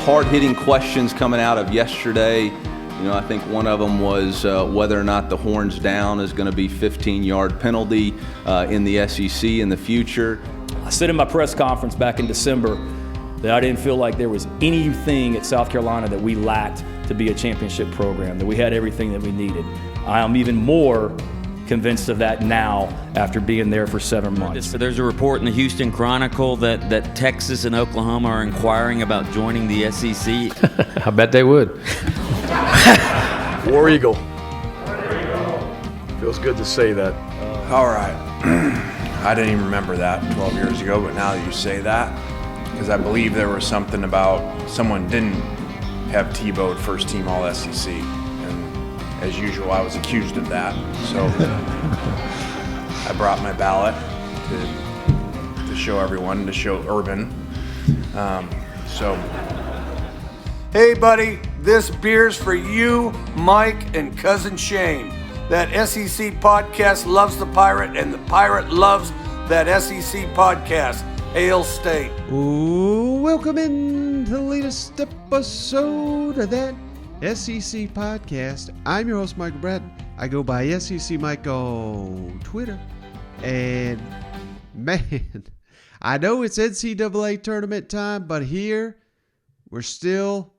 hard-hitting questions coming out of yesterday. I think one of them was whether or not the horns down is going to be 15-yard penalty in the SEC in the future. I said in my press conference back in December that I didn't feel like there was anything at South Carolina that we lacked to be a championship program, that we had everything that we needed. I am even more convinced of that now after being there for 7 months. There's a report in the Houston Chronicle that Texas and Oklahoma are inquiring about joining the SEC. I bet they would. War Eagle. Feels good to say that. All right. I didn't even remember that 12 years ago, but now that you say that, because I believe there was something about someone didn't have Tebowed first team all SEC. And as usual, I was accused of that. So I brought my ballot to show everyone, to show Urban. Hey, buddy, this beer's for you, Mike, and Cousin Shane. That SEC podcast loves the Pirate, and the Pirate loves that SEC podcast. Hail State. Ooh, welcome in to the latest episode of that SEC podcast. I'm your host, Michael Bratton. I go by SEC Mike on Twitter. And, man, I know it's NCAA tournament time, but here we're still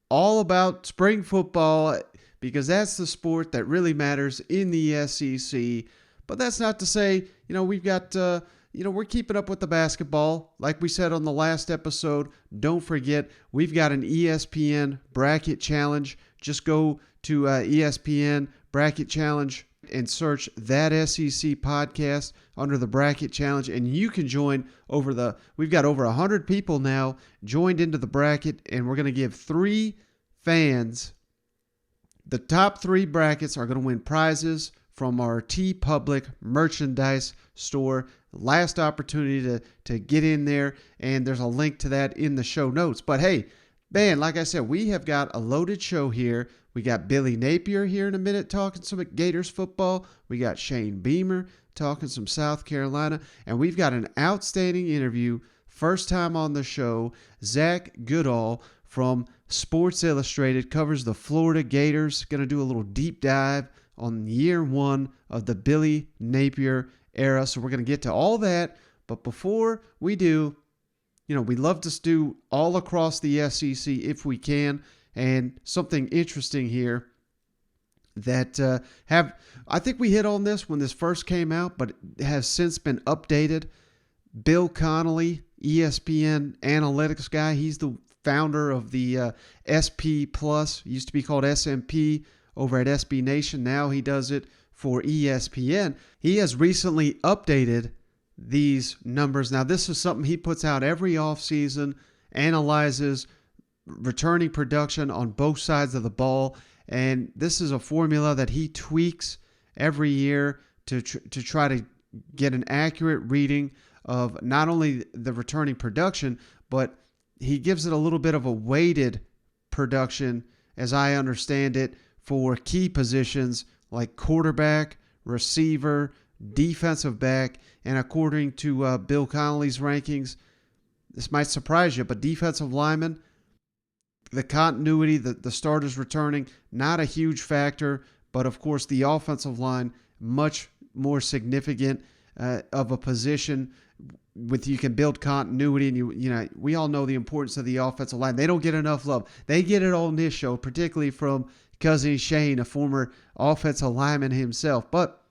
all about spring football because that's the sport that really matters in the SEC. But that's not to say, we've got, we're keeping up with the basketball. Like we said on the last episode, don't forget, we've got an ESPN Bracket Challenge. Just go to ESPN Bracket Challenge and search that SEC podcast under the Bracket Challenge, and you can join we've got over 100 people now joined into the bracket, and we're going to give 3 fans, the top 3 brackets are going to win prizes from our TeePublic merchandise store. Last opportunity to get in there, and there's a link to that in the show notes. But hey, man, like I said, we have got a loaded show here. We got Billy Napier here in a minute talking some Gators football. We got Shane Beamer talking some South Carolina. And we've got an outstanding interview, first time on the show. Zach Goodall from Sports Illustrated covers the Florida Gators. Going to do a little deep dive on year 1 of the Billy Napier era. So we're going to get to all that. But before we do, we love to do all across the SEC if we can. And something interesting here that I think we hit on this when this first came out, but it has since been updated. Bill Connolly, ESPN analytics guy, he's the founder of the SP Plus, used to be called SMP over at SB Nation. Now he does it for ESPN. He has recently updated these numbers. Now, this is something he puts out every offseason, analyzes returning production on both sides of the ball, and this is a formula that he tweaks every year to try to get an accurate reading of not only the returning production, but he gives it a little bit of a weighted production, as I understand it, for key positions like quarterback, receiver, defensive back, and according to Bill Connolly's rankings, this might surprise you, but defensive lineman, the continuity, the starters returning, not a huge factor, but of course the offensive line, much more significant of a position with you can build continuity, and we all know the importance of the offensive line. They don't get enough love. They get it on this show, particularly from cousin Shane, a former offensive lineman himself. But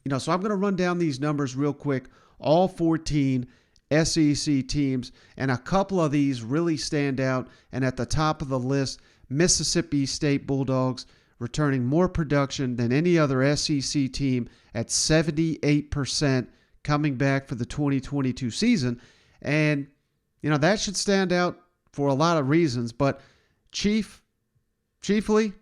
so I'm going to run down these numbers real quick. All 14 SEC teams, and a couple of these really stand out. And at the top of the list, Mississippi State Bulldogs returning more production than any other SEC team at 78% coming back for the 2022 season. And, that should stand out for a lot of reasons. But chiefly,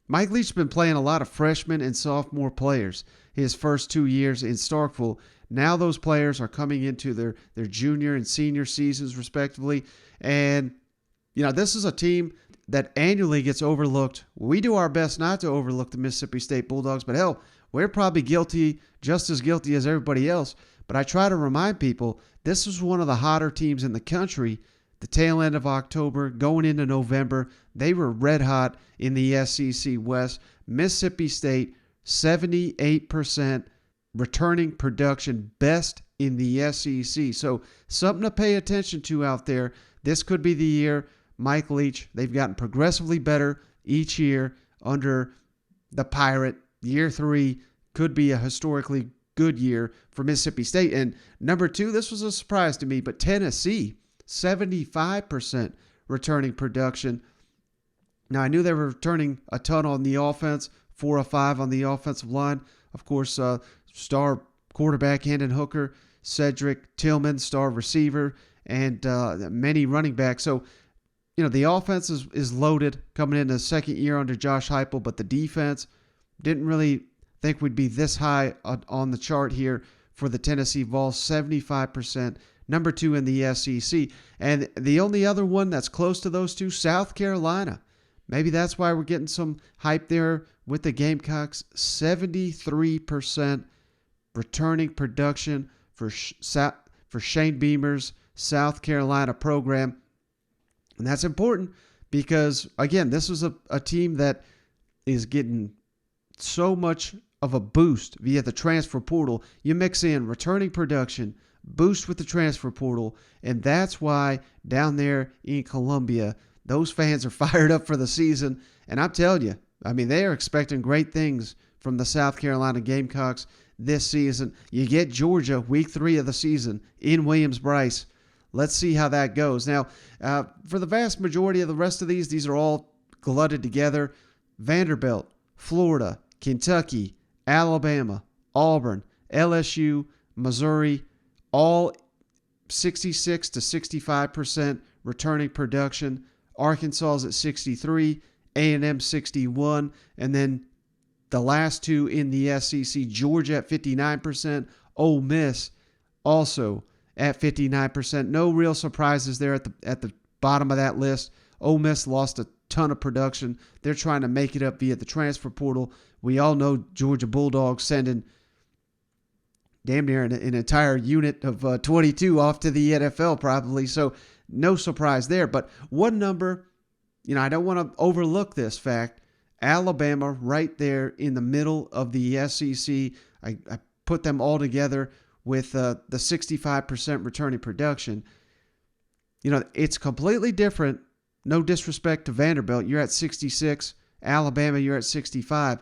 Mike Leach's been playing a lot of freshman and sophomore players his first 2 years in Starkville. Now those players are coming into their junior and senior seasons, respectively. And, this is a team that annually gets overlooked. We do our best not to overlook the Mississippi State Bulldogs, but hell, we're probably just as guilty as everybody else. But I try to remind people, this is one of the hotter teams in the country the tail end of October, going into November. They were red hot in the SEC West. Mississippi State, 78% returning production, best in the SEC. So something to pay attention to out there. This could be the year. Mike Leach, they've gotten progressively better each year under the Pirate. Year 3 could be a historically good year for Mississippi State. And number 2, this was a surprise to me, but Tennessee, 75% returning production. Now, I knew they were returning a ton on the offense, 4 of 5 on the offensive line. Of course, star quarterback Hendon Hooker, Cedric Tillman, star receiver, and many running backs. So, the offense is loaded coming into the second year under Josh Heupel, but the defense, didn't really think we'd be this high on the chart here for the Tennessee Vols, 75%, number 2 in the SEC. And the only other one that's close to those two, South Carolina. Maybe that's why we're getting some hype there with the Gamecocks, 73% returning production for Shane Beamer's South Carolina program. And that's important because, again, this was a team that is getting so much of a boost via the transfer portal. You mix in returning production, boost with the transfer portal, and that's why down there in Columbia, those fans are fired up for the season. And I'm telling you, they are expecting great things from the South Carolina Gamecocks this season. You get Georgia week 3 of the season in Williams-Brice. Let's see how that goes. Now, for the vast majority of the rest of these are all glutted together. Vanderbilt, Florida, Kentucky, Alabama, Auburn, LSU, Missouri, all 66 to 65% returning production. Arkansas is at 63, A&M 61, and then the last two in the SEC, Georgia at 59%, Ole Miss also at 59%. No real surprises there at the bottom of that list. Ole Miss lost a ton of production. They're trying to make it up via the transfer portal. We all know Georgia Bulldogs sending damn near an entire unit of 22 off to the NFL probably. So no surprise there. But one number, I don't want to overlook this fact. Alabama right there in the middle of the SEC. I put them all together with the 65% returning production. It's completely different. No disrespect to Vanderbilt. You're at 66. Alabama, you're at 65.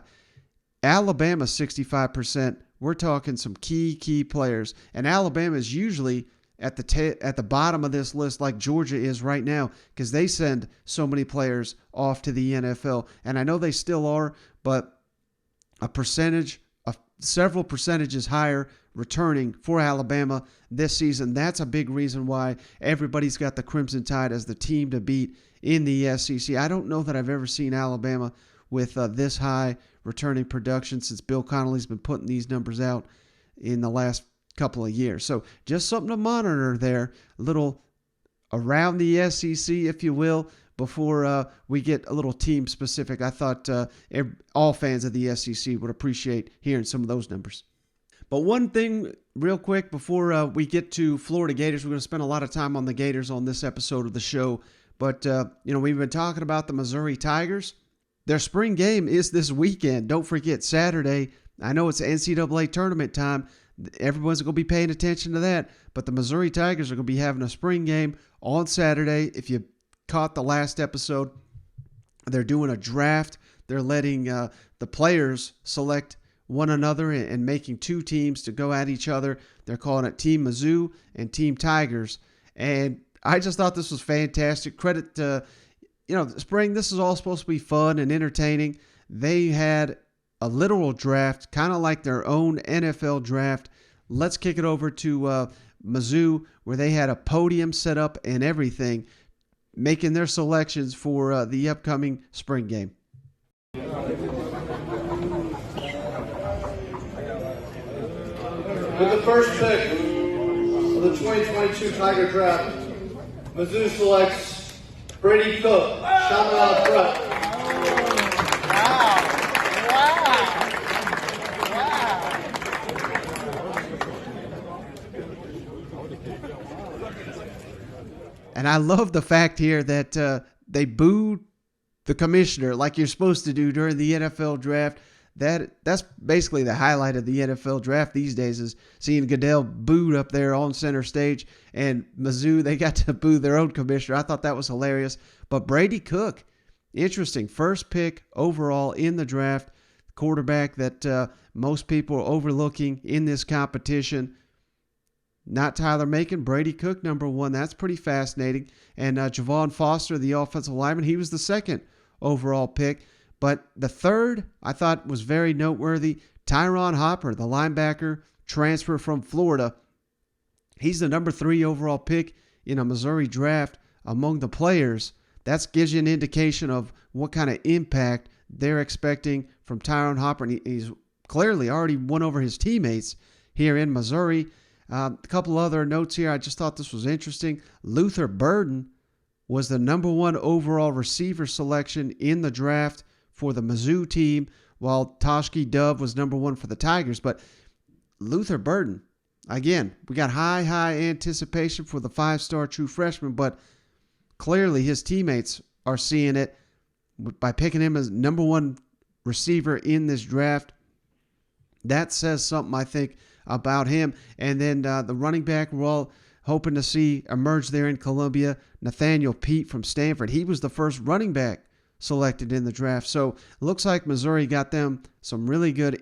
Alabama, 65%. We're talking some key players. And Alabama is usually at the bottom of this list like Georgia is right now because they send so many players off to the NFL. And I know they still are, but several percentages higher returning for Alabama this season. That's a big reason why everybody's got the Crimson Tide as the team to beat in the SEC. I don't know that I've ever seen Alabama with this high returning production since Bill Connolly's been putting these numbers out in the last couple of years. So just something to monitor there, a little around the SEC, if you will, before we get a little team specific. I thought all fans of the SEC would appreciate hearing some of those numbers. But one thing real quick before we get to Florida Gators, we're going to spend a lot of time on the Gators on this episode of the show. But, we've been talking about the Missouri Tigers. Their spring game is this weekend. Don't forget, Saturday. I know it's NCAA tournament time. Everyone's going to be paying attention to that. But the Missouri Tigers are going to be having a spring game on Saturday. If you caught the last episode, they're doing a draft. They're letting the players select one another and making two teams to go at each other. They're calling it Team Mizzou and Team Tigers. And I just thought this was fantastic. Credit to, spring, this is all supposed to be fun and entertaining. They had a literal draft, kind of like their own NFL draft. Let's kick it over to Mizzou, where they had a podium set up and everything, making their selections for the upcoming spring game. With the first pick of the 2022 Tiger Draft, Mizzou selects Brady Cook, Chaminade Prep. And I love the fact here that they booed the commissioner like you're supposed to do during the NFL draft. That's basically the highlight of the NFL draft these days, is seeing Goodell booed up there on center stage, and Mizzou, they got to boo their own commissioner. I thought that was hilarious. But Brady Cook, interesting, first pick overall in the draft, quarterback that most people are overlooking in this competition. Not Tyler Macon, Brady Cook, number one. That's pretty fascinating. And Javon Foster, the offensive lineman, he was the second overall pick. But the third, I thought, was very noteworthy. Tyron Hopper, the linebacker, transfer from Florida. He's the number 3 overall pick in a Missouri draft among the players. That gives you an indication of what kind of impact they're expecting from Tyron Hopper. And he's clearly already won over his teammates here in Missouri. A couple other notes here. I just thought this was interesting. Luther Burden was the number 1 overall receiver selection in the draft for the Mizzou team, while Toshki Dove was number 1 for the Tigers. But Luther Burden, again, we got high anticipation for the 5-star true freshman, but clearly his teammates are seeing it by picking him as number 1 receiver in this draft. That says something, I think, about him. And then the running back we're all hoping to see emerge there in Columbia, Nathaniel Pete from Stanford. He was the first running back selected in the draft. So it looks like Missouri got them some really good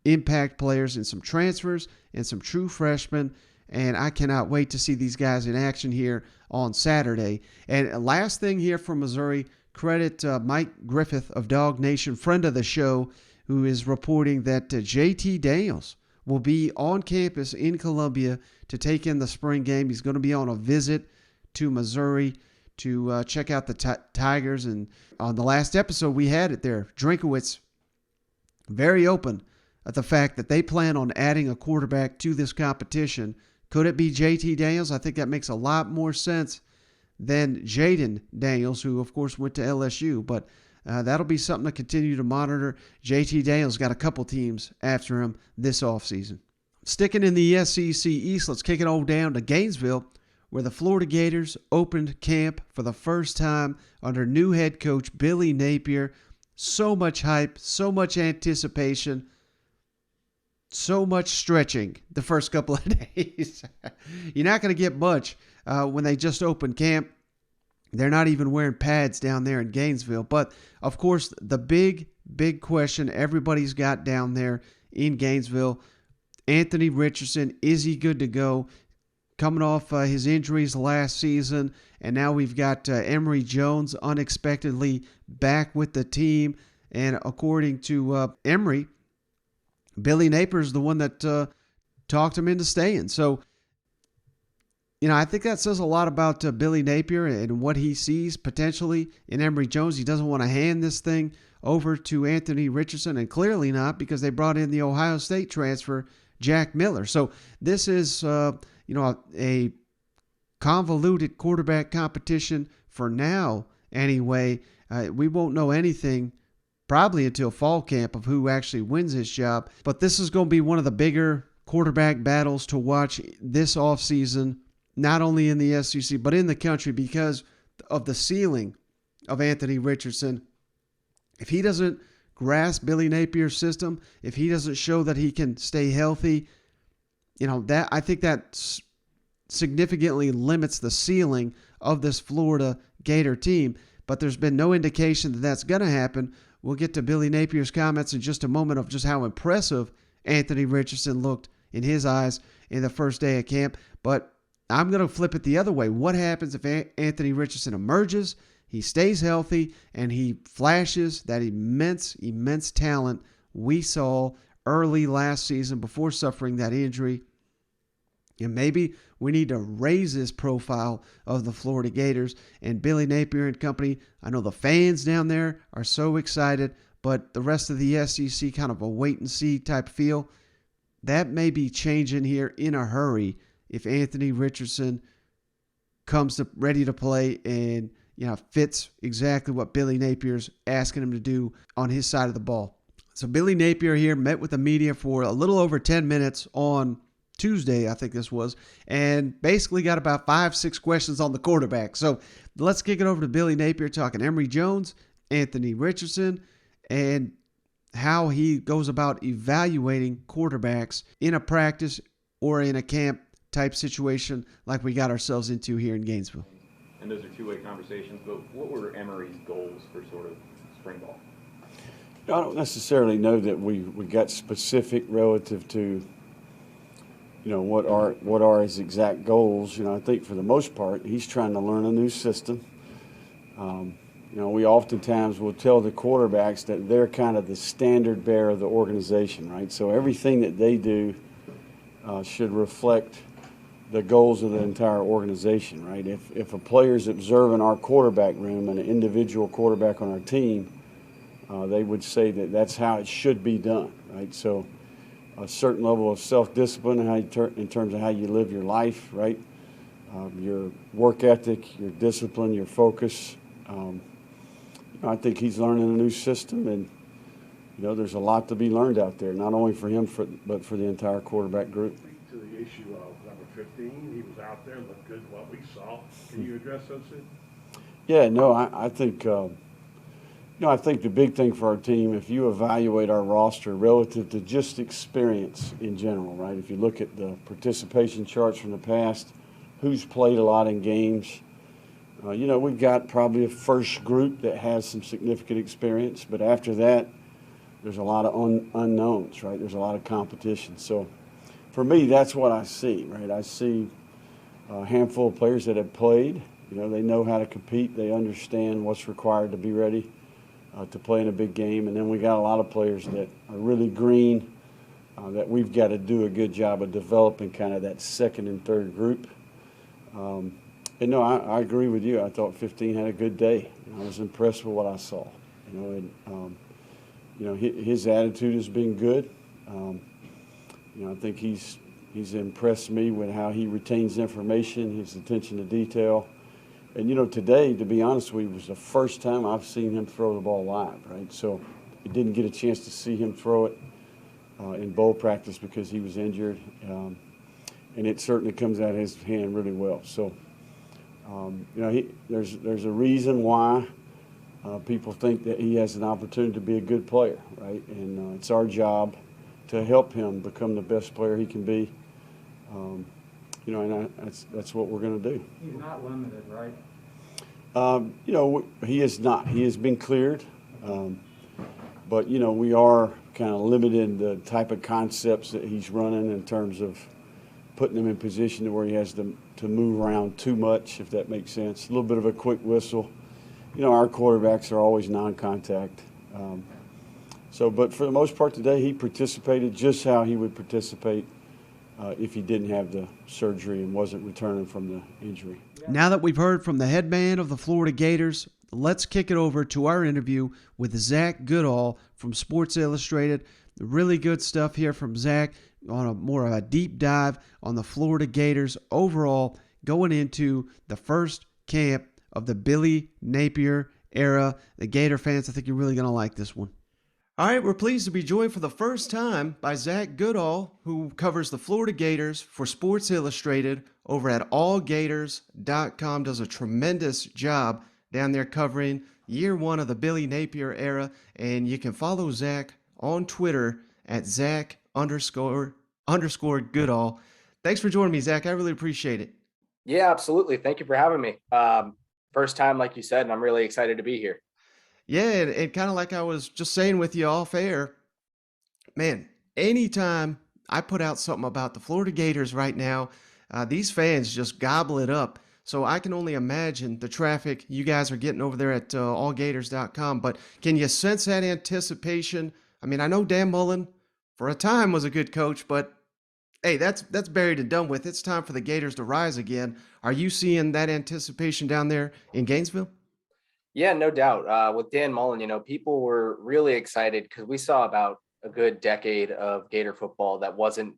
impact players and some transfers and some true freshmen. And I cannot wait to see these guys in action here on Saturday. And last thing here from Missouri, credit Mike Griffith of Dog Nation, friend of the show, who is reporting that JT Daniels will be on campus in Columbia to take in the spring game. He's going to be on a visit to Missouri to check out the Tigers. And on the last episode, we had it there. Drinkowitz very open at the fact that they plan on adding a quarterback to this competition. Could it be JT Daniels? I think that makes a lot more sense than Jaden Daniels, who, of course, went to LSU. But that'll be something to continue to monitor. JT Daniels got a couple teams after him this offseason. Sticking in the SEC East, let's kick it all down to Gainesville, where the Florida Gators opened camp for the first time under new head coach Billy Napier. So much hype, so much anticipation, so much stretching the first couple of days. You're not going to get much when they just opened camp. They're not even wearing pads down there in Gainesville. But, of course, the big question everybody's got down there in Gainesville, Anthony Richardson, is he good to go? Coming off his injuries last season, and now we've got Emory Jones unexpectedly back with the team. And according to Emory, Billy Napier is the one that talked him into staying. So, I think that says a lot about Billy Napier and what he sees potentially in Emory Jones. He doesn't want to hand this thing over to Anthony Richardson, and clearly not, because they brought in the Ohio State transfer, Jack Miller. So this is, a convoluted quarterback competition for now anyway. We won't know anything probably until fall camp of who actually wins this job. But this is going to be one of the bigger quarterback battles to watch this offseason, not only in the SEC, but in the country, because of the ceiling of Anthony Richardson. If he doesn't grasp Billy Napier's system, if he doesn't show that he can stay healthy, that I think that significantly limits the ceiling of this Florida Gator team. But there's been no indication that that's going to happen. We'll get to Billy Napier's comments in just a moment of just how impressive Anthony Richardson looked in his eyes in the first day of camp. But I'm going to flip it the other way. What happens if Anthony Richardson emerges, he stays healthy, and he flashes that immense talent we saw early last season before suffering that injury? And maybe we need to raise this profile of the Florida Gators and Billy Napier and company. I know the fans down there are so excited, but the rest of the SEC kind of a wait-and-see type feel. That may be changing here in a hurry if Anthony Richardson comes ready to play and fits exactly what Billy Napier's asking him to do on his side of the ball. So Billy Napier here met with the media for a little over 10 minutes on Tuesday, I think this was, and basically got about 5-6 questions on the quarterback. So let's kick it over to Billy Napier talking Emory Jones, Anthony Richardson, and how he goes about evaluating quarterbacks in a practice or in a camp type situation like we got ourselves into here in Gainesville. And those are two-way conversations, but what were Emory's goals for sort of spring ball? I don't necessarily know that we got specific relative to, what are his exact goals. I think for the most part, he's trying to learn a new system. We oftentimes will tell the quarterbacks that they're kind of the standard bearer of the organization, right? So everything that they do should reflect the goals of the entire organization, right? If a player's observing our quarterback room and an individual quarterback on our team, they would say that that's how it should be done, right? So a certain level of self-discipline in terms of how you live your life, right? Your work ethic, your discipline, your focus. I think he's learning a new system, and there's a lot to be learned out there, not only for him, but for the entire quarterback group. To the issue of number 15, he was out there, looked good, what we saw. Can you address those two? Yeah, no, I think I think the big thing for our team, if you evaluate our roster relative to just experience in general, right? If you look at the participation charts from the past, who's played a lot in games, we've got probably a first group that has some significant experience, but after that, there's a lot of unknowns, right? There's a lot of competition. So for me, that's what I see, right? I see a handful of players that have played. They know how to compete. They understand what's required to be ready to play in a big game. And then we got a lot of players that are really green, that we've got to do a good job of developing kind of that second and third group. And no, I agree with you. I thought 15 had a good day. I was impressed with what I saw. His attitude has been good. I think he's impressed me with how he retains information, his attention to detail. And, today, to be honest with you, was the first time I've seen him throw the ball live, right? So I didn't get a chance to see him throw it in bowl practice because he was injured. And it certainly comes out of his hand really well. So, there's a reason why people think that he has an opportunity to be a good player, right? And it's our job to help him become the best player he can be. And that's what we're going to do. He's not limited, right? He is not. He has been cleared. But, we are kind of limited in the type of concepts that he's running in terms of putting him in position to where he has to move around too much, if that makes sense. A little bit of a quick whistle. Our quarterbacks are always non-contact. But for the most part today, he participated just how he would participate if he didn't have the surgery and wasn't returning from the injury. Now that we've heard from the head man of the Florida Gators, let's kick it over to our interview with Zach Goodall from Sports Illustrated. Really good stuff here from Zach on more of a deep dive on the Florida Gators overall going into the first camp of the Billy Napier era. The Gator fans, I think you're really going to like this one. All right, we're pleased to be joined for the first time by Zach Goodall, who covers the Florida Gators for Sports Illustrated over at allgators.com, does a tremendous job down there covering year one of the Billy Napier era. And you can follow Zach on Twitter at Zach_Goodall. Thanks for joining me, Zach. I really appreciate it. Yeah, absolutely. Thank you for having me. First time, like you said, and I'm really excited to be here. Yeah, and kind of like I was just saying with you off air, man, anytime I put out something about the Florida Gators right now, these fans just gobble it up. So I can only imagine the traffic you guys are getting over there at allgators.com. But can you sense that anticipation? I mean, I know Dan Mullen for a time was a good coach, but hey, that's buried and done with. It's time for the Gators to rise again. Are you seeing that anticipation down there in Gainesville? Yeah, no doubt. With Dan Mullen, people were really excited because we saw about a good decade of Gator football that wasn't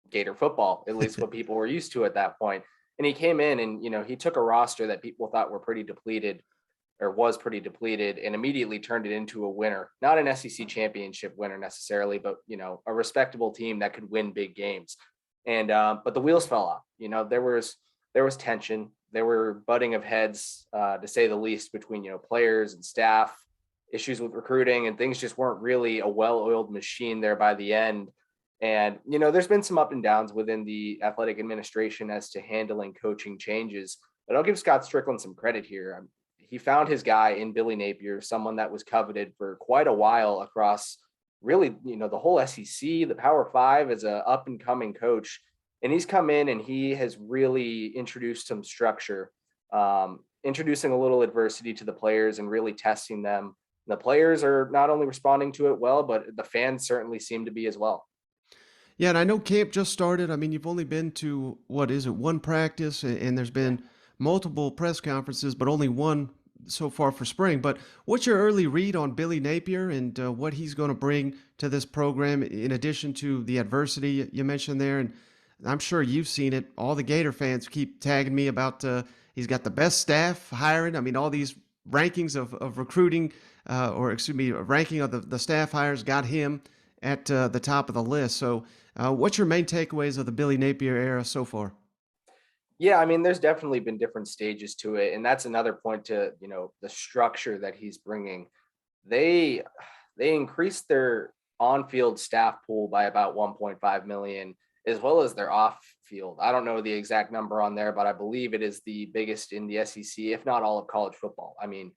Gator football, at least what people were used to at that point. And he came in and, he took a roster that people thought were pretty depleted or was pretty depleted and immediately turned it into a winner, not an SEC championship winner necessarily, but, a respectable team that could win big games. And but the wheels fell off. There was tension. There were butting of heads, to say the least, between players and staff, issues with recruiting, and things just weren't really a well-oiled machine there by the end. And there's been some up and downs within the athletic administration as to handling coaching changes. But I'll give Scott Strickland some credit here. He found his guy in Billy Napier, someone that was coveted for quite a while across really, the whole SEC, the Power Five, as a up and coming coach. And he's come in and he has really introduced some structure, introducing a little adversity to the players and really testing them. The players are not only responding to it well, but the fans certainly seem to be as well. Yeah, and I know camp just started. I mean, you've only been to, one practice, and there's been multiple press conferences, but only one so far for spring. But what's your early read on Billy Napier and what he's going to bring to this program, in addition to the adversity you mentioned there? And I'm sure you've seen it. All the Gator fans keep tagging me about he's got the best staff hiring. I mean, all these rankings of recruiting, ranking of the staff hires got him at the top of the list. So what's your main takeaways of the Billy Napier era so far? Yeah, I mean, there's definitely been different stages to it. And that's another point to, the structure that he's bringing. They increased their on-field staff pool by about 1.5 million, as well as their off-field. I don't know the exact number on there, but I believe it is the biggest in the SEC, if not all of college football. I mean,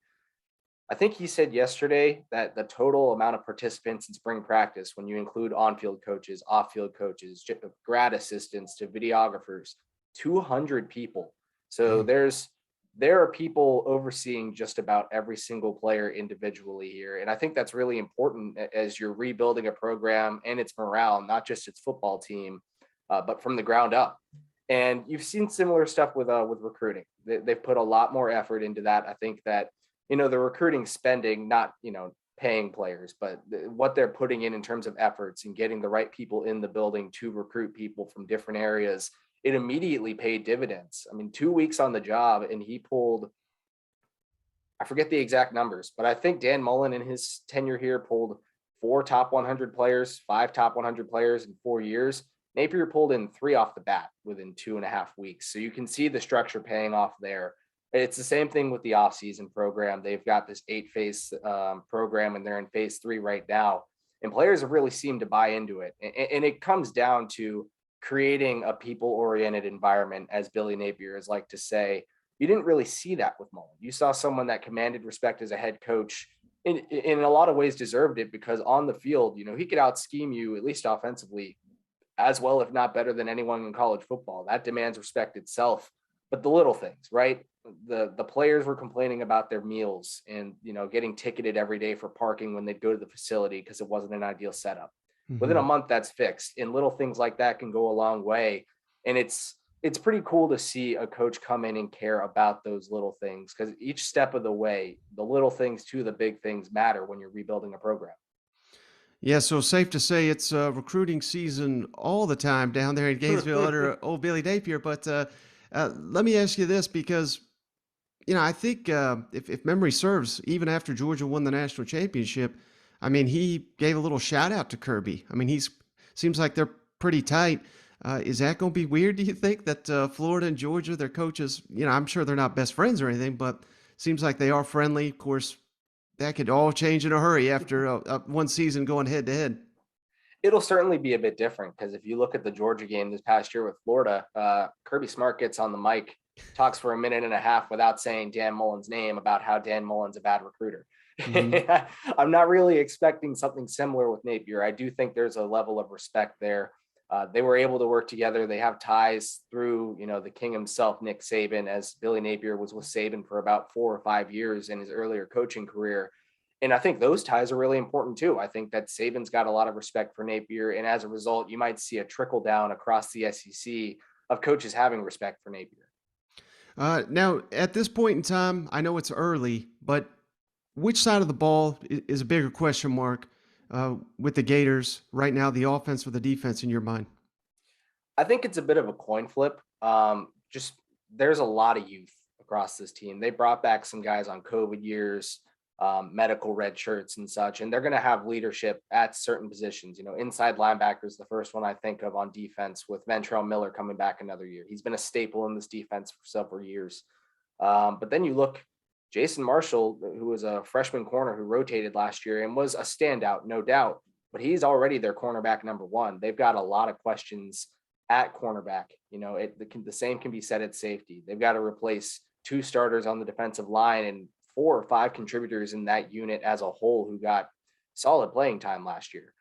I think he said yesterday that the total amount of participants in spring practice, when you include on-field coaches, off-field coaches, grad assistants to videographers, 200 people. So there are people overseeing just about every single player individually here. And I think that's really important as you're rebuilding a program and its morale, not just its football team, but from the ground up. And you've seen similar stuff with recruiting. They've put a lot more effort into that. I think that, the recruiting spending, not, paying players, but what they're putting in terms of efforts and getting the right people in the building to recruit people from different areas, it immediately paid dividends. I mean, 2 weeks on the job and he pulled, I forget the exact numbers, but I think Dan Mullen in his tenure here pulled 4 top 100 players, 5 top 100 players in 4 years. Napier pulled in 3 off the bat within 2.5 weeks. So you can see the structure paying off there. It's the same thing with the offseason program. They've got this 8-phase program and they're in phase 3 right now. And players have really seemed to buy into it. And it comes down to creating a people-oriented environment, as Billy Napier is like to say. You didn't really see that with Mullen. You saw someone that commanded respect as a head coach, in a lot of ways deserved it, because on the field, he could out-scheme you, at least offensively, as well, if not better than anyone in college football. That demands respect itself. But the little things, right? The players were complaining about their meals and, getting ticketed every day for parking when they'd go to the facility because it wasn't an ideal setup. Mm-hmm. Within a month, that's fixed. And little things like that can go a long way. And it's pretty cool to see a coach come in and care about those little things, because each step of the way, the little things to the big things matter when you're rebuilding a program. Yeah, so safe to say it's recruiting season all the time down there in Gainesville under old Billy Napier. But let me ask you this, because, I think if memory serves, even after Georgia won the national championship, I mean, he gave a little shout out to Kirby. I mean, seems like they're pretty tight. Is that going to be weird, do you think, that Florida and Georgia, their coaches, I'm sure they're not best friends or anything, but seems like they are friendly. Of course, that could all change in a hurry after one season going head to head. It'll certainly be a bit different, because if you look at the Georgia game this past year with Florida, Kirby Smart gets on the mic, talks for 1.5 minutes without saying Dan Mullen's name about how Dan Mullen's a bad recruiter. Mm-hmm. I'm not really expecting something similar with Napier. I do think there's a level of respect there. They were able to work together. They have ties through, the king himself, Nick Saban, as Billy Napier was with Saban for about 4 or 5 years in his earlier coaching career. And I think those ties are really important too. I think that Saban's got a lot of respect for Napier. And as a result, you might see a trickle down across the SEC of coaches having respect for Napier. Now, at this point in time, I know it's early, but which side of the ball is a bigger question mark with the Gators right now, the offense or the defense in your mind? I think it's a bit of a coin flip. Just there's a lot of youth across this team. They brought back some guys on COVID years. medical red shirts and such, and they're going to have leadership at certain positions. Inside linebacker is the first one I think of on defense, with Ventrell Miller coming back another year. He's been a staple in this defense for several years. But then you look, Jason Marshall, who was a freshman corner who rotated last year and was a standout, no doubt, but he's already their cornerback number one. They've got a lot of questions at cornerback. The same can be said at safety. They've got to replace 2 starters on the defensive line and 4 or 5 contributors in that unit as a whole who got solid playing time last year.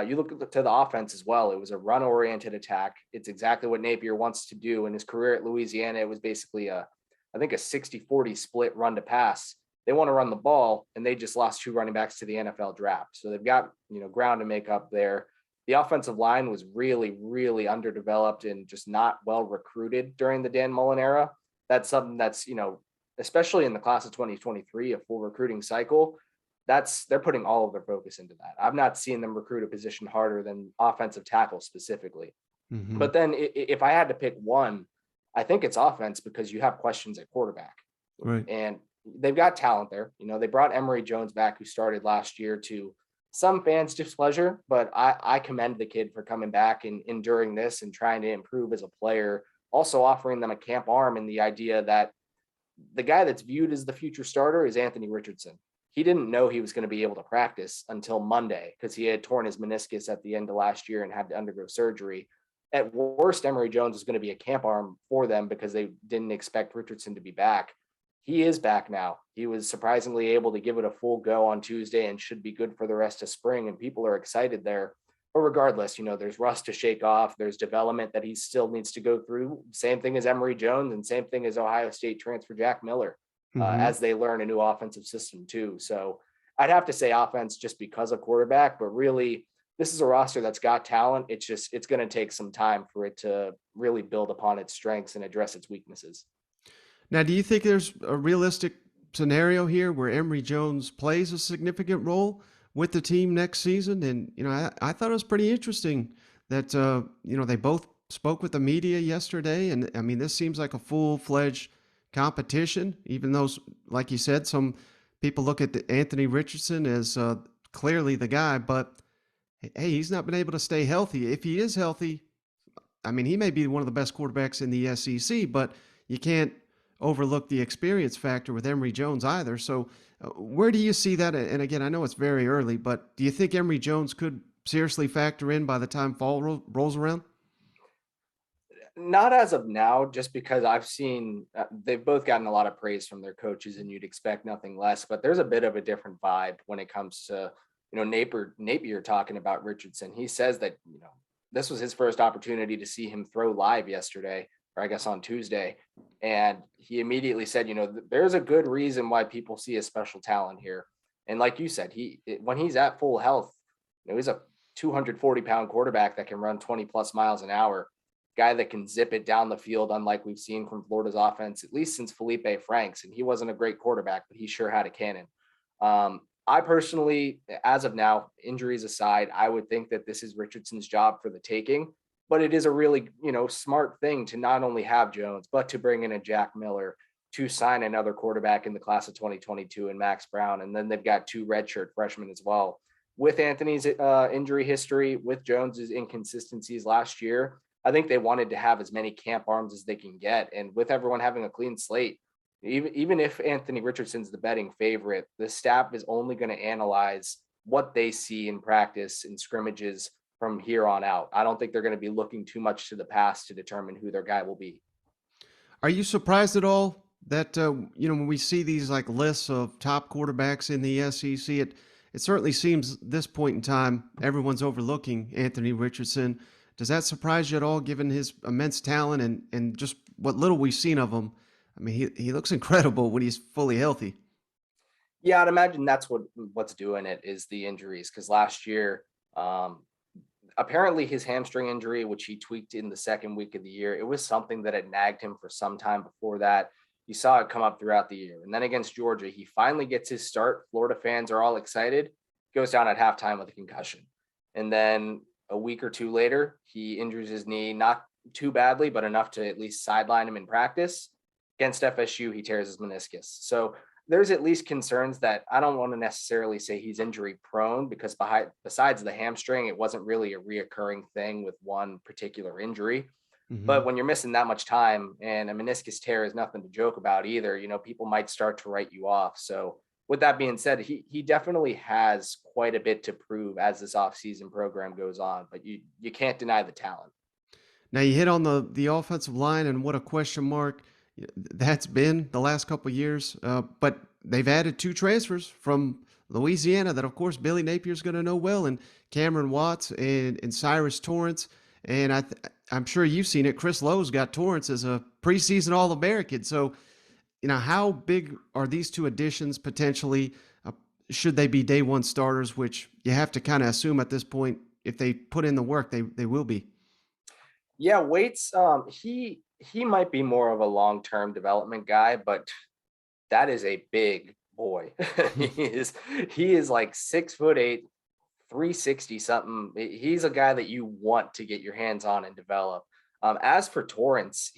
You look to the offense as well. It was a run-oriented attack. It's exactly what Napier wants to do. In his career at Louisiana, it was basically a 60-40 split run to pass. They want to run the ball, and they just lost 2 running backs to the NFL draft. So they've got, ground to make up there. The offensive line was really, really underdeveloped and just not well recruited during the Dan Mullen era. That's something that's, especially in the class of 2023, a full recruiting cycle, they're putting all of their focus into that. I've not seen them recruit a position harder than offensive tackle specifically. Mm-hmm. But then if I had to pick one, I think it's offense, because you have questions at quarterback. Right. And they've got talent there. They brought Emory Jones back, who started last year, to some fans' displeasure, but I commend the kid for coming back and enduring this and trying to improve as a player, also offering them a camp arm, and the idea that the guy that's viewed as the future starter is Anthony Richardson. He didn't know he was going to be able to practice until Monday, because he had torn his meniscus at the end of last year and had to undergo surgery. At worst, Emory Jones was going to be a camp arm for them because they didn't expect Richardson to be back. He is back now. He was surprisingly able to give it a full go on Tuesday and should be good for the rest of spring, and people are excited there. But regardless, there's rust to shake off. There's development that he still needs to go through. Same thing as Emory Jones, and same thing as Ohio State transfer Jack Miller, as they learn a new offensive system too. So I'd have to say offense just because of quarterback, but really this is a roster that's got talent. It's going to take some time for it to really build upon its strengths and address its weaknesses. Now, do you think there's a realistic scenario here where Emory Jones plays a significant role with the team next season? And, I thought it was pretty interesting that, they both spoke with the media yesterday. And, this seems like a full-fledged competition, even though, like you said, some people look at Anthony Richardson as clearly the guy. But, hey, he's not been able to stay healthy. If he is healthy, he may be one of the best quarterbacks in the SEC, but you can't overlook the experience factor with Emory Jones either. So where do you see that? And again, I know it's very early, but do you think Emory Jones could seriously factor in by the time fall rolls around? Not as of now, just because I've seen they've both gotten a lot of praise from their coaches, and you'd expect nothing less, but there's a bit of a different vibe when it comes to, Napier talking about Richardson. He says that, this was his first opportunity to see him throw live yesterday, or I guess on Tuesday. And he immediately said, there's a good reason why people see a special talent here. And like you said, when he's at full health, he's a 240-pound quarterback that can run 20 plus miles an hour, guy that can zip it down the field, unlike we've seen from Florida's offense, at least since Felipe Franks. And he wasn't a great quarterback, but he sure had a cannon. I personally, as of now, injuries aside, I would think that this is Richardson's job for the taking. But it is a really, smart thing to not only have Jones, but to bring in a Jack Miller, to sign another quarterback in the class of 2022 and Max Brown. And then they've got 2 redshirt freshmen as well. With Anthony's injury history, with Jones's inconsistencies last year, I think they wanted to have as many camp arms as they can get. And with everyone having a clean slate, even if Anthony Richardson's the betting favorite, the staff is only going to analyze what they see in practice and scrimmages from here on out. I don't think they're going to be looking too much to the past to determine who their guy will be. Are you surprised at all that, when we see these like lists of top quarterbacks in the SEC, it certainly seems at this point in time, everyone's overlooking Anthony Richardson. Does that surprise you at all, given his immense talent and just what little we've seen of him? He looks incredible when he's fully healthy. Yeah, I'd imagine that's what's doing it is the injuries. Because last year, apparently his hamstring injury, which he tweaked in the second week of the year, it was something that had nagged him for some time before that. You saw it come up throughout the year. And then against Georgia, he finally gets his start. Florida fans are all excited. Goes down at halftime with a concussion. And then a week or two later, he injures his knee, not too badly, but enough to at least sideline him in practice. Against FSU, he tears his meniscus. So there's at least concerns that I don't want to necessarily say he's injury prone, because besides the hamstring, it wasn't really a reoccurring thing with one particular injury. But when you're missing that much time, and a meniscus tear is nothing to joke about either, people might start to write you off. So with that being said, he definitely has quite a bit to prove as this offseason program goes on, but you can't deny the talent. Now, you hit on the offensive line and what a question mark that's been the last couple of years. But they've added 2 transfers from Louisiana that, of course, Billy Napier's going to know well, and Cameron Watts and Cyrus Torrance. And I'm sure you've seen it. Chris Lowe's got Torrance as a preseason All-American. So, how big are these 2 additions potentially? Should they be day one starters, which you have to kind of assume at this point, if they put in the work, they will be. Yeah, Waits, he might be more of a long-term development guy, but that is a big boy. he is like 6'8", 360 something. He's a guy that you want to get your hands on and develop. As for Torrance,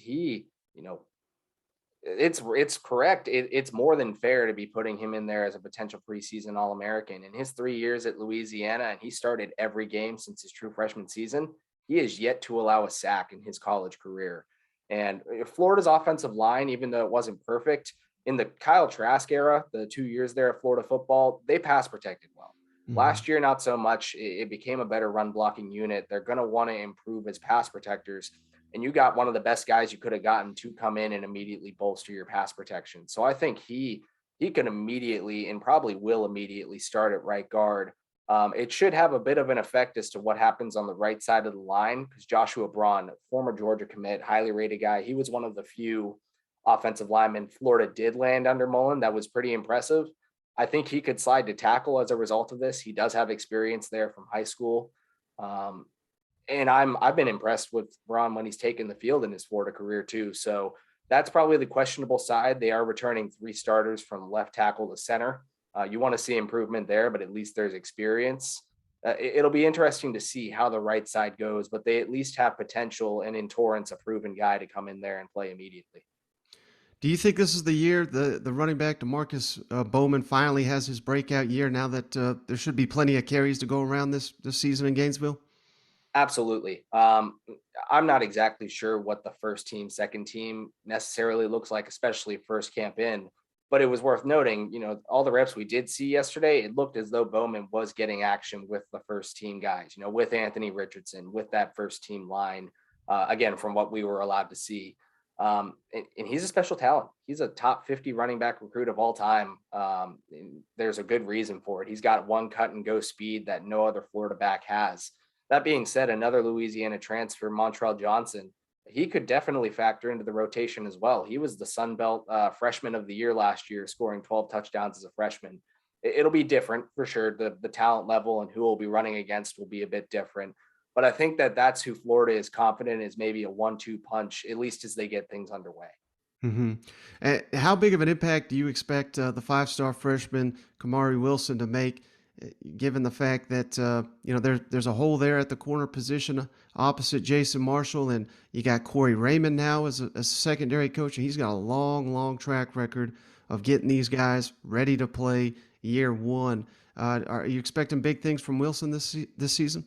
it's correct. It's more than fair to be putting him in there as a potential preseason All-American. In his 3 years at Louisiana, and he started every game since his true freshman season, he has yet to allow a sack in his college career. And Florida's offensive line, even though it wasn't perfect, in the Kyle Trask era, the 2 years there at Florida football, they pass protected well. Last year, not so much. It became a better run blocking unit. They're going to want to improve as pass protectors. And you got one of the best guys you could have gotten to come in and immediately bolster your pass protection. So I think he can immediately, and probably will immediately, start at right guard. It should have a bit of an effect as to what happens on the right side of the line, because Joshua Braun, former Georgia commit, highly rated guy, he was one of the few offensive linemen Florida did land under Mullen that was pretty impressive. I think he could slide to tackle as a result of this. He does have experience there from high school. And I've been impressed with Braun when he's taken the field in his Florida career too. So that's probably the questionable side. They are returning 3 starters from left tackle to center. You want to see improvement there, but at least there's experience. It'll be interesting to see how the right side goes, but they at least have potential, and in Torrance, a proven guy to come in there and play immediately. Do you think this is the year the running back DeMarcus Bowman finally has his breakout year, now that there should be plenty of carries to go around this season in Gainesville? Absolutely. I'm not exactly sure what the first team, second team necessarily looks like, especially first camp in. But it was worth noting, all the reps we did see yesterday, it looked as though Bowman was getting action with the first team guys, with Anthony Richardson, with that first team line, again, from what we were allowed to see. And he's a special talent. He's a top 50 running back recruit of all time. There's a good reason for it. He's got one cut and go speed that no other Florida back has. That being said, another Louisiana transfer, Montrell Johnson, he could definitely factor into the rotation as well. He was the Sun Belt freshman of the year last year, scoring 12 touchdowns as a freshman. It'll be different for sure. The talent level and who will be running against will be a bit different. But I think that's who Florida is confident is maybe a 1-2 punch, at least as they get things underway. How big of an impact do you expect the 5-star freshman Kamari Wilson to make, given the fact that there's a hole there at the corner position opposite Jason Marshall, and you got Corey Raymond now as a secondary coach, and he's got a long track record of getting these guys ready to play year one. Are you expecting big things from Wilson this season?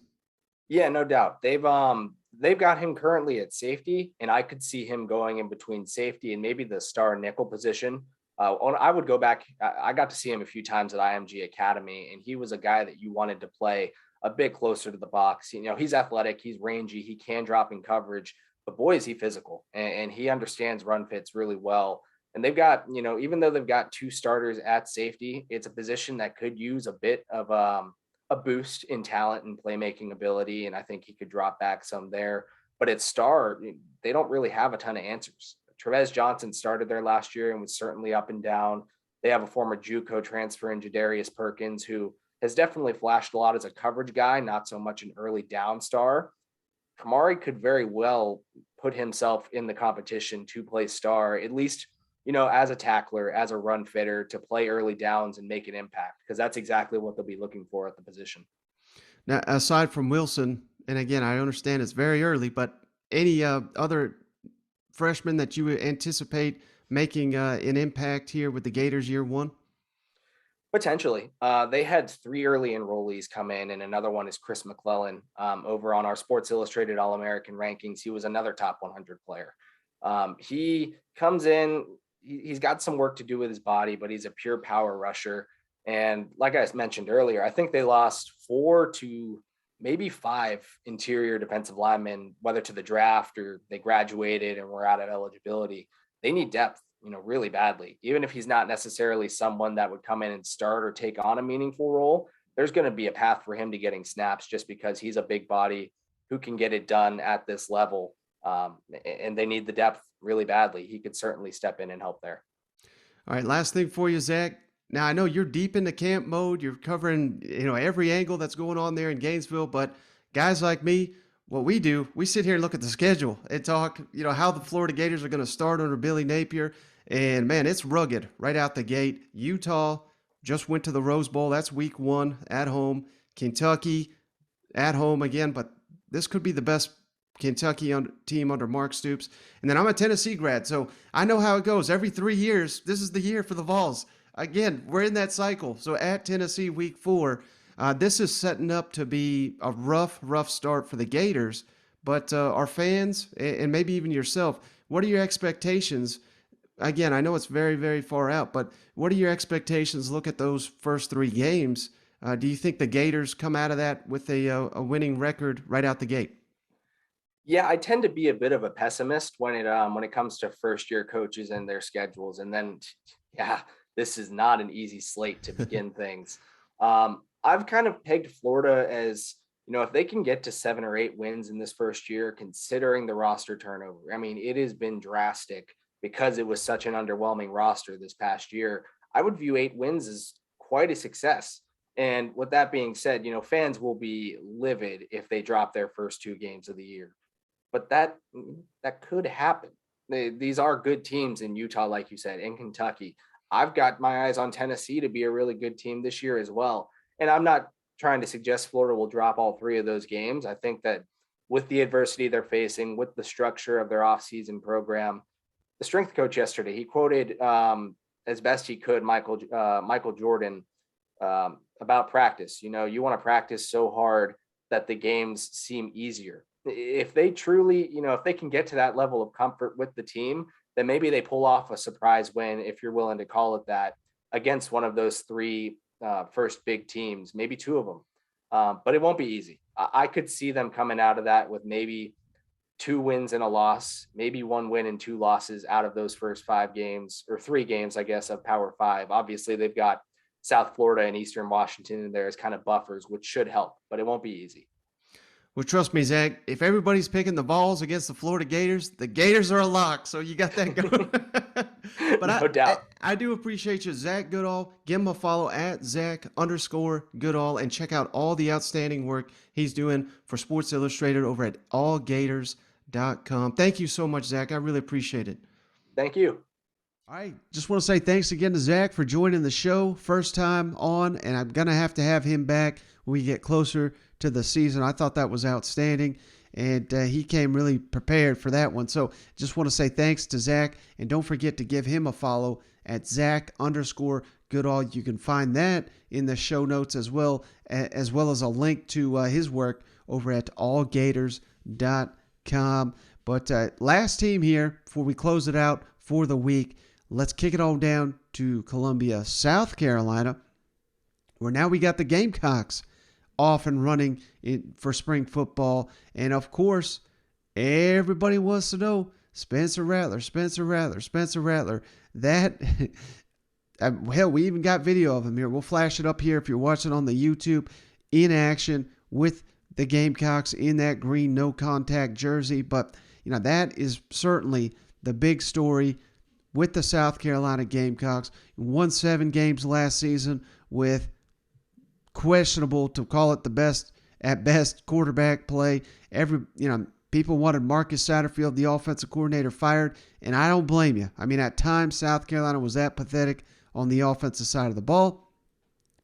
Yeah, no doubt. They've got him currently at safety, and I could see him going in between safety and maybe the star nickel position. I would go back. I got to see him a few times at IMG Academy, and he was a guy that you wanted to play a bit closer to the box. He's athletic, he's rangy, he can drop in coverage, but boy, is he physical, and he understands run fits really well. And they've got, even though they've got 2 starters at safety, it's a position that could use a bit of a boost in talent and playmaking ability. And I think he could drop back some there, but at star, they don't really have a ton of answers. Trevez Johnson started there last year and was certainly up and down. They have a former JUCO transfer in Jadarius Perkins, who has definitely flashed a lot as a coverage guy, not so much an early down star. Kamari could very well put himself in the competition to play star, at least, as a tackler, as a run fitter, to play early downs and make an impact, because that's exactly what they'll be looking for at the position. Now, aside from Wilson, and again, I understand it's very early, but any other freshman that you anticipate making an impact here with the Gators year one? Potentially. They had 3 early enrollees come in, and another one is Chris McClellan. Over on our Sports Illustrated All-American rankings, he was another top 100 player. He comes in, he's got some work to do with his body, but he's a pure power rusher. And like I mentioned earlier, I think they lost 4 to maybe 5 interior defensive linemen, whether to the draft or they graduated and were out of eligibility. They need depth, really badly. Even if he's not necessarily someone that would come in and start or take on a meaningful role, there's going to be a path for him to getting snaps just because he's a big body who can get it done at this level. And they need the depth really badly. He could certainly step in and help there. All right, last thing for you, Zach. Now, I know you're deep into camp mode. You're covering, every angle that's going on there in Gainesville. But guys like me, what we do, we sit here and look at the schedule and talk, how the Florida Gators are going to start under Billy Napier. And, man, it's rugged right out the gate. Utah just went to the Rose Bowl. That's week 1 at home. Kentucky at home again. But this could be the best Kentucky team under Mark Stoops. And then I'm a Tennessee grad, so I know how it goes. Every 3 years, this is the year for the Vols. Again, we're in that cycle. So at Tennessee week 4, this is setting up to be a rough start for the Gators. But our fans, and maybe even yourself, what are your expectations? Again, I know it's very, very far out, but what are your expectations? Look at those first 3 games. Do you think the Gators come out of that with a winning record right out the gate? Yeah, I tend to be a bit of a pessimist when it comes to first-year coaches and their schedules. And then, this is not an easy slate to begin things. I've kind of pegged Florida as, if they can get to 7 or 8 wins in this first year, considering the roster turnover. I mean, it has been drastic because it was such an underwhelming roster this past year. I would view 8 wins as quite a success. And with that being said, fans will be livid if they drop their first 2 games of the year. But that could happen. These are good teams in Utah, like you said, in Kentucky. I've got my eyes on Tennessee to be a really good team this year as well. And I'm not trying to suggest Florida will drop all 3 of those games. I think that with the adversity they're facing, with the structure of their offseason program, the strength coach yesterday, he quoted as best he could Michael Jordan about practice. You want to practice so hard that the games seem easier. If they truly, if they can get to that level of comfort with the team, then maybe they pull off a surprise win, if you're willing to call it that, against one of those 3 first big teams, maybe 2 of them. But it won't be easy. I could see them coming out of that with maybe 2 wins and a loss, maybe 1 win and 2 losses out of those first 5 games, or 3 games, I guess, of Power 5. Obviously, they've got South Florida and Eastern Washington in there as kind of buffers, which should help, but it won't be easy. Well, trust me, Zach, if everybody's picking the Vols against the Florida Gators, the Gators are a lock, so you got that going. But no doubt. I do appreciate you, Zach Goodall. Give him a follow at Zach_Goodall and check out all the outstanding work he's doing for Sports Illustrated over at allgators.com. Thank you so much, Zach. I really appreciate it. Thank you. All right. Just want to say thanks again to Zach for joining the show. First time on, and I'm going to have him back when we get closer to the season. I thought that was outstanding, and he came really prepared for that one. So just want to say thanks to Zach, and don't forget to give him a follow at Zach_Goodall. You can find that in the show notes as well as a link to his work over at allgators.com. But last team here before we close it out for the week. Let's kick it all down to Columbia, South Carolina, where now we got the Gamecocks off and running for spring football. And, of course, everybody wants to know Spencer Rattler. That, hell, we even got video of him here. We'll flash it up here if you're watching on the YouTube, in action with the Gamecocks in that green no-contact jersey. But, that is certainly the big story with the South Carolina Gamecocks. Won 7 games last season with questionable, to call it the best at best, quarterback play. People wanted Marcus Satterfield, the offensive coordinator, fired, and I don't blame you. I mean, at times South Carolina was that pathetic on the offensive side of the ball,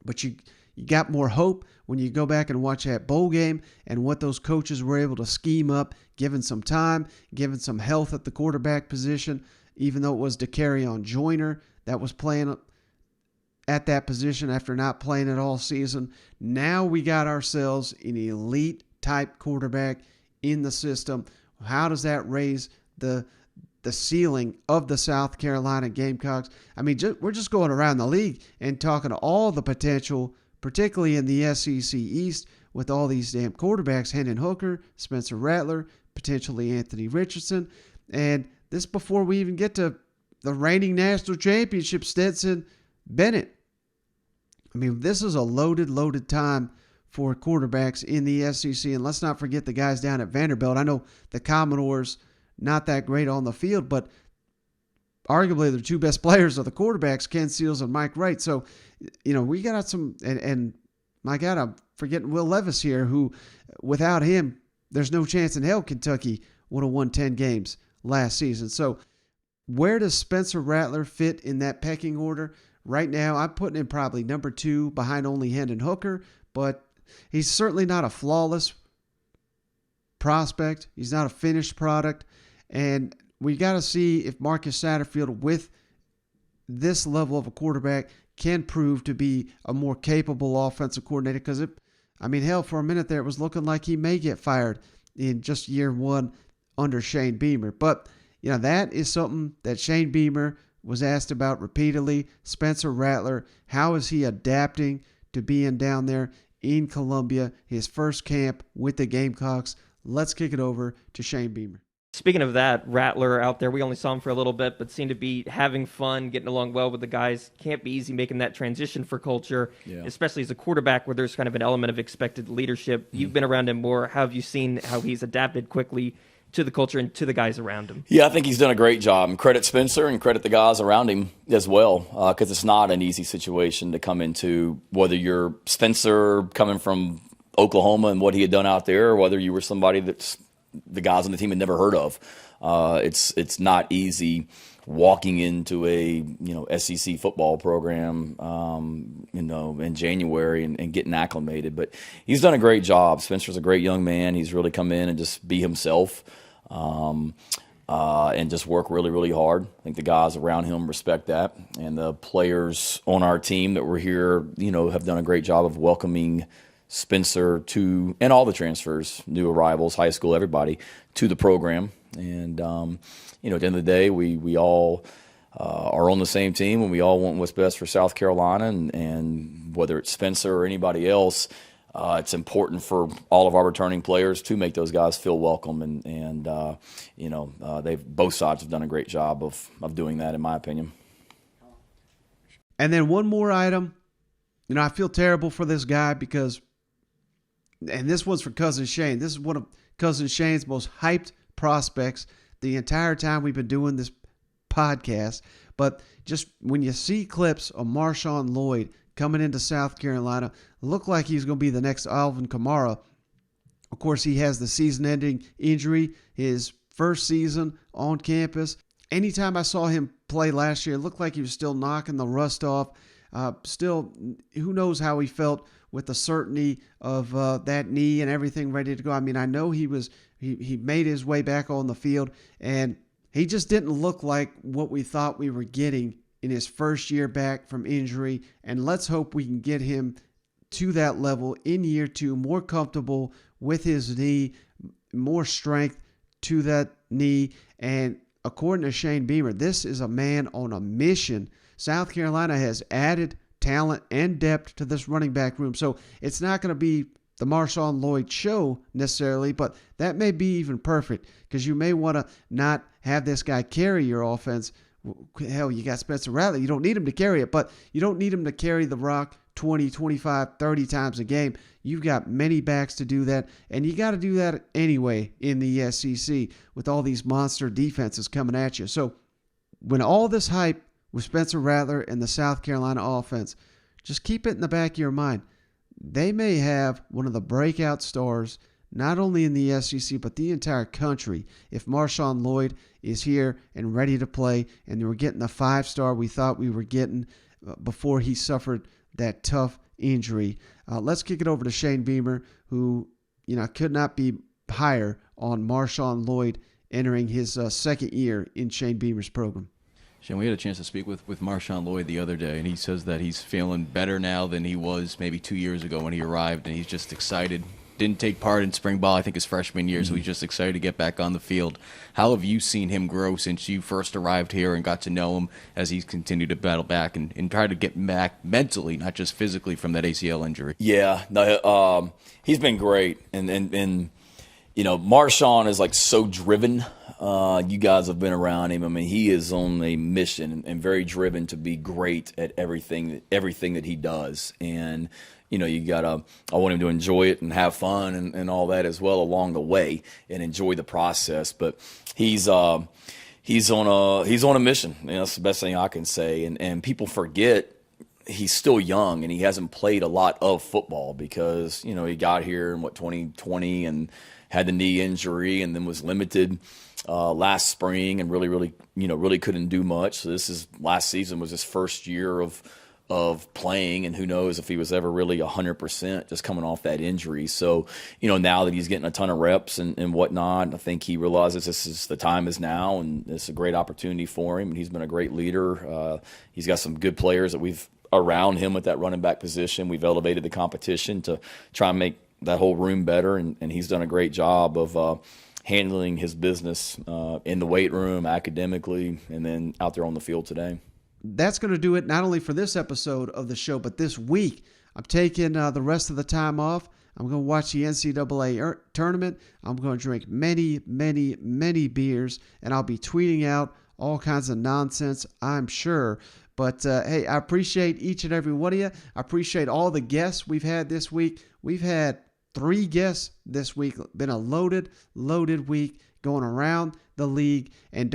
but you you got more hope when you go back and watch that bowl game and what those coaches were able to scheme up, given some time, given some health at the quarterback position, even though it was DeCarrion Joyner that was playing at that position after not playing it all season. Now we got ourselves an elite type quarterback in the system. How does that raise the ceiling of the South Carolina Gamecocks? I mean, we're just going around the league and talking to all the potential, particularly in the SEC East, with all these damn quarterbacks, Hendon Hooker, Spencer Rattler, potentially Anthony Richardson. And this before we even get to the reigning national championship, Stetson Bennett. I mean, this is a loaded time for quarterbacks in the SEC. And let's not forget the guys down at Vanderbilt. I know the Commodores, not that great on the field, but arguably the two best players are the quarterbacks, Ken Seals and Mike Wright. So, we got some, and my God, I'm forgetting Will Levis here, who without him, there's no chance in hell Kentucky would have won 10 games last season. So where does Spencer Rattler fit in that pecking order? Right now, I'm putting him probably number 2 behind only Hendon Hooker, but he's certainly not a flawless prospect. He's not a finished product. And we got to see if Marcus Satterfield, with this level of a quarterback, can prove to be a more capable offensive coordinator. Because, hell, for a minute there, it was looking like he may get fired in just year 1 under Shane Beamer. But, that is something that Shane Beamer was asked about repeatedly. Spencer Rattler, how is he adapting to being down there in Columbia, his first camp with the Gamecocks? Let's kick it over to Shane Beamer. Speaking of that, Rattler out there, we only saw him for a little bit, but seemed to be having fun, getting along well with the guys. Can't be easy making that transition for culture, especially as a quarterback where there's kind of an element of expected leadership. You've been around him more. How have you seen how he's adapted quickly to the culture and to the guys around him? Yeah, I think he's done a great job. And credit Spencer and credit the guys around him as well, because it's not an easy situation to come into, whether you're Spencer coming from Oklahoma and what he had done out there, or whether you were somebody that's the guys on the team had never heard of. It's not easy walking into a SEC football program in January and getting acclimated. But he's done a great job. Spencer's a great young man. He's really come in and just be himself and just work really, really hard. I think the guys around him respect that, and the players on our team that were here, have done a great job of welcoming Spencer to, and all the transfers, new arrivals, high school, everybody, to the program. And, at the end of the day, we all are on the same team, and we all want what's best for South Carolina. And whether it's Spencer or anybody else, it's important for all of our returning players to make those guys feel welcome. And both sides have done a great job of doing that, in my opinion. And then one more item. I feel terrible for this guy because, and this one's for Cousin Shane. This is one of Cousin Shane's most hyped prospects the entire time we've been doing this podcast. But just when you see clips of MarShawn Lloyd coming into South Carolina, look like he's going to be the next Alvin Kamara. Of course, he has the season-ending injury, his first season on campus. Anytime I saw him play last year, it looked like he was still knocking the rust off. Still, who knows how he felt with the certainty of that knee and everything ready to go. I know he made his way back on the field, and he just didn't look like what we thought we were getting in his first year back from injury. And let's hope we can get him to that level in year 2, more comfortable with his knee, more strength to that knee. And according to Shane Beamer, this is a man on a mission. South Carolina has added talent and depth to this running back room. So it's not going to be the MarShawn Lloyd show necessarily, but that may be even perfect because you may want to not have this guy carry your offense. Hell, you got Spencer Rattler. You don't need him to carry it, but you don't need him to carry the rock 20, 25, 30 times a game. You've got many backs to do that, and you got to do that anyway in the SEC with all these monster defenses coming at you. So when all this hype with Spencer Rattler and the South Carolina offense, just keep it in the back of your mind. They may have one of the breakout stars, not only in the SEC, but the entire country, if MarShawn Lloyd is here and ready to play, and we're getting the 5-star we thought we were getting before he suffered that tough injury. Let's kick it over to Shane Beamer, who could not be higher on MarShawn Lloyd entering his second year in Shane Beamer's program. Shane, we had a chance to speak with MarShawn Lloyd the other day, and he says that he's feeling better now than he was maybe 2 years ago when he arrived, and he's just excited. Didn't take part in spring ball, I think, his freshman year, so he's just excited to get back on the field. How have you seen him grow since you first arrived here and got to know him as he's continued to battle back and try to get back mentally, not just physically, from that ACL injury? Yeah, no, he's been great, and MarShawn is like so driven. You guys have been around him. I mean, he is on a mission and very driven to be great at everything that he does. And I want him to enjoy it and have fun and all that as well along the way and enjoy the process. But he's on a mission. That's the best thing I can say. And people forget he's still young and he hasn't played a lot of football because he got here in 2020 and had the knee injury and then was limited last spring and really couldn't do much. So last season was his first year of playing, and who knows if he was ever really 100% just coming off that injury. So, now that he's getting a ton of reps and whatnot, I think he realizes the time is now, and it's a great opportunity for him. And he's been a great leader. He's got some good players that we've around him at that running back position. We've elevated the competition to try and make that whole room better, and he's done a great job of handling his business in the weight room, academically, and then out there on the field today. That's going to do it not only for this episode of the show, but this week. I'm taking the rest of the time off. I'm going to watch the NCAA tournament. I'm going to drink many, many, many beers, and I'll be tweeting out all kinds of nonsense, I'm sure. But, hey, I appreciate each and every one of you. I appreciate all the guests we've had this week. We've had 3 guests this week. Been a loaded week going around the league. And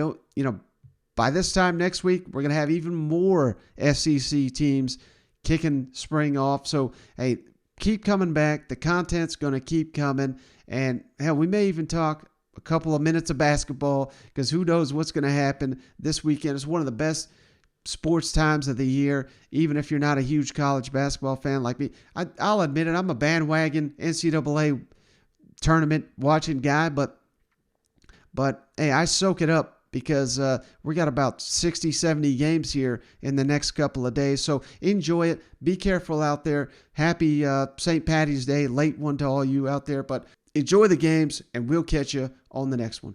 by this time next week, we're going to have even more SEC teams kicking spring off. So, hey, keep coming back. The content's going to keep coming. And, hell, we may even talk a couple of minutes of basketball because who knows what's going to happen this weekend. It's one of the best sports times of the year, even if you're not a huge college basketball fan like me. I'll admit it, I'm a bandwagon NCAA tournament watching guy, but hey, I soak it up because we got about 60, 70 games here in the next couple of days. So enjoy it. Be careful out there. Happy St. Patty's Day, late one to all you out there, but enjoy the games, and we'll catch you on the next one.